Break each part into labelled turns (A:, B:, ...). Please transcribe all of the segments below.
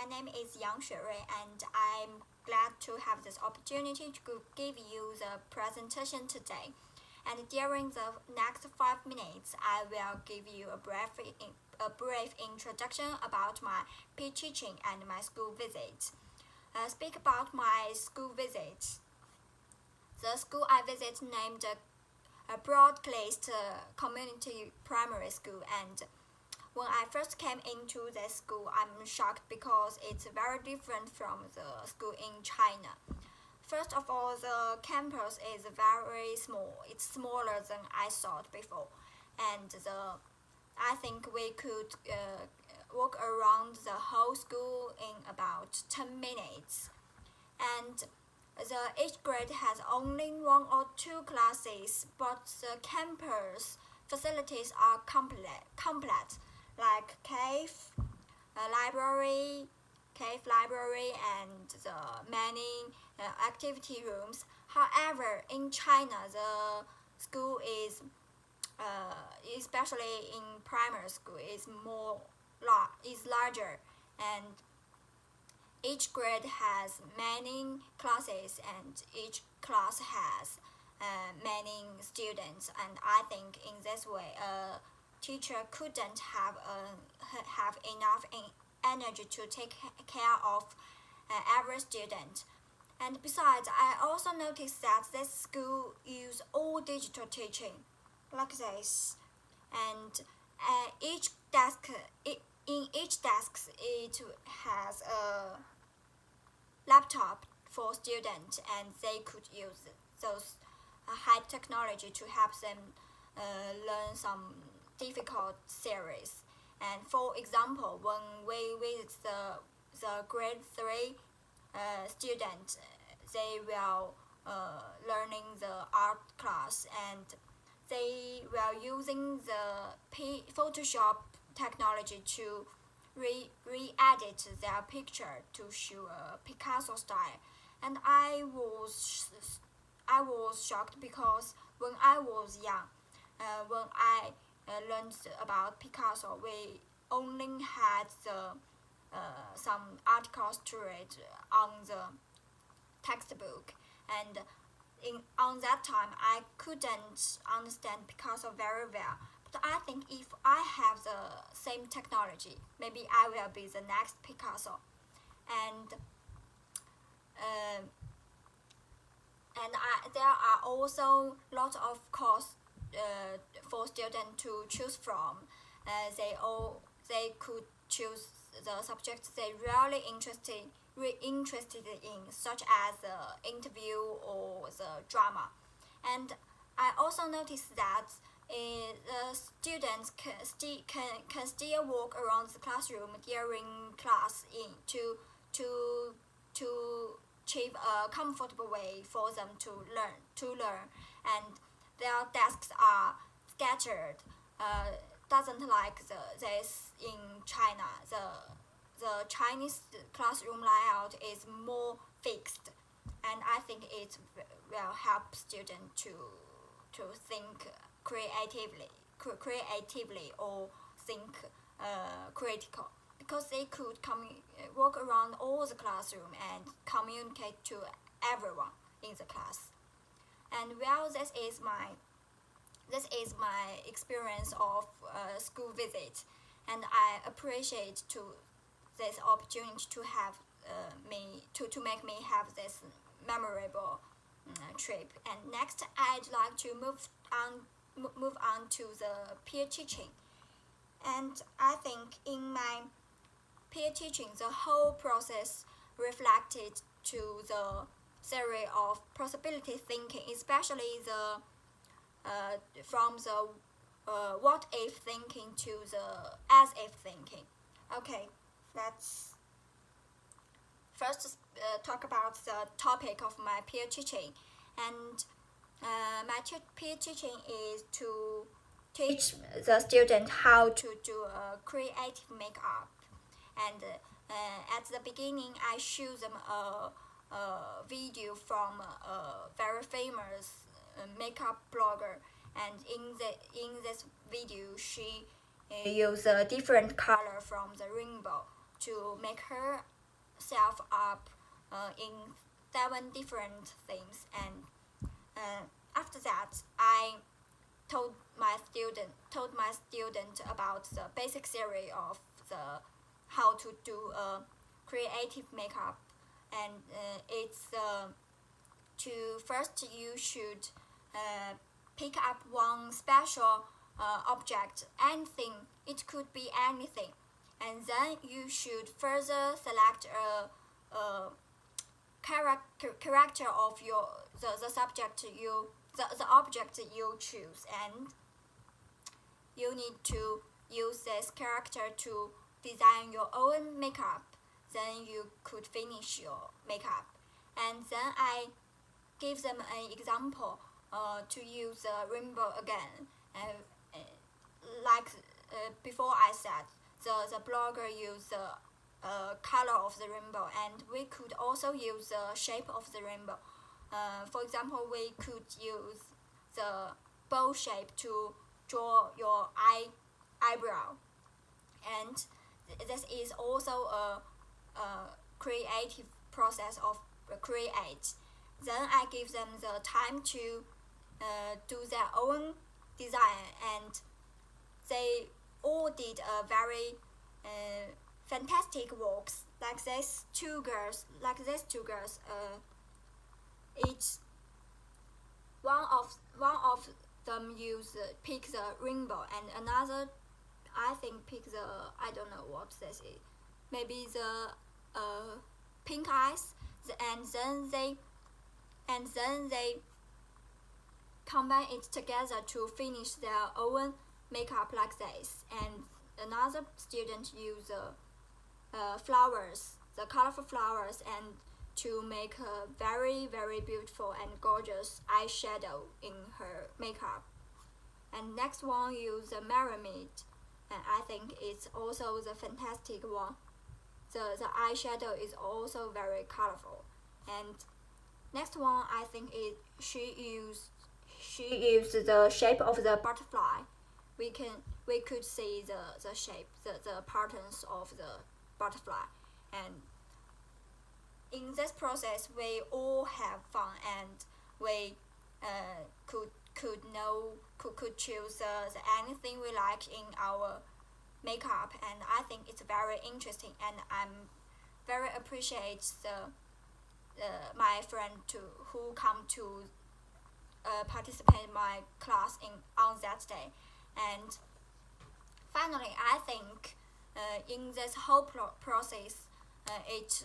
A: name is Yang Xuerui, and I'm glad to have this opportunity to give you the presentation today. And during the next 5 minutes, I will give you a brief introduction about my peer teaching and my school visit. Speak about my school visit. The school I visit named a broad-based community primary school, and when I first came into the school, I'm shocked because it's very different from the school in China. First of all, the campus is very small. It's smaller than I thought before, and I think we could walk around the whole school in about 10 minutes. And each grade has only 1 or 2 classes, but the campus facilities are complete, like cave library, and the many activity rooms. However, in China, the school is, especially in primary school, is larger, and each grade has many classes, and each class has many students. And I think in this way, a teacher couldn't have enough energy to take care of every student. And besides, I also noticed that this school uses all digital teaching, like this, and each desk, in each desk, it has a laptop for students, and they could use those high technology to help them learn some difficult series. And for example, when we visit the grade 3 students, they will learning the art class, and they were using the Photoshop technology to re-edit their picture to show a Picasso style. And I was shocked because when I was young, when I learned about Picasso, we only had some articles to read on the textbook, and on that time I couldn't understand Picasso very well. But I think if I have the same technology, maybe I will be the next Picasso. And there are also lots of courses for students to choose from. They could choose the subjects they really interested in, such as the interview or the drama. And I also noticed that the students can still walk around the classroom during class to achieve a comfortable way for them to learn. And their desks are scattered. Doesn't like this in China. The Chinese classroom layout is more fixed, and I think it will help students to think creatively or think critical, because they could walk around all the classroom and communicate to everyone in the class. And well, this is my experience of school visit, and I appreciate this opportunity to have to make me have this memorable trip. And next, I'd like to move on to the peer teaching. And I think in my peer teaching, the whole process reflected to the theory of possibility thinking, especially from the what if thinking to the as if thinking. Okay, let's first talk about the topic of my peer teaching. And my peer teaching is to teach the student how to do a creative makeup. And at the beginning, I show them a video from a very famous makeup blogger, and in this video, she used a different color from the rainbow to make her myself up in 7 different themes, and after that I told my student about the basic theory of the how to do a creative makeup, and it's to first you should pick up one special object, anything, it could be anything, and then you should further select a character of the subject the object you choose, and you need to use this character to design your own makeup. Then you could finish your makeup, and then I give them an example to use the rainbow again. Like before I said, the blogger used the color of the rainbow, and we could also use the shape of the rainbow. For example, we could use the bow shape to draw your eyebrow, and this is also a creative process of create. Then I give them the time to do their own design, and they all did a very fantastic works. Like these two girls, each one of them pick the rainbow, and another I think pick the, I don't know what this is, maybe the pink eyes, and then they combine it together to finish their own makeup like this. And another student used flowers, the colorful flowers, and to make a very beautiful and gorgeous eyeshadow in her makeup. And next one use the pyramid, and I think it's also the fantastic one. The eyeshadow is also very colorful. And next one I think she used the shape of the butterfly. We could see the shape, the patterns of the butterfly, and in this process we all have fun, and we could choose anything we like in our makeup, and I think it's very interesting, and I'm very appreciate my friend who come to participate in my class on that day. And finally, I think in this whole process, it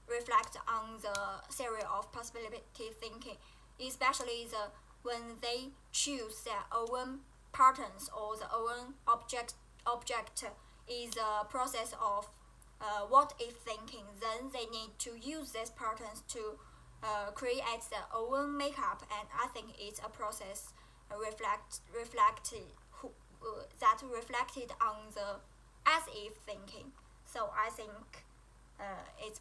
A: reflects on the theory of possibility thinking, especially when they choose their own patterns or the own object is a process of what if thinking. Then they need to use these patterns to create their own makeup, and I think it's a process that reflected on the as if thinking. So I think it's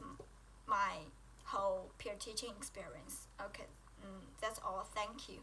A: my whole peer teaching experience. Okay, that's all. Thank you.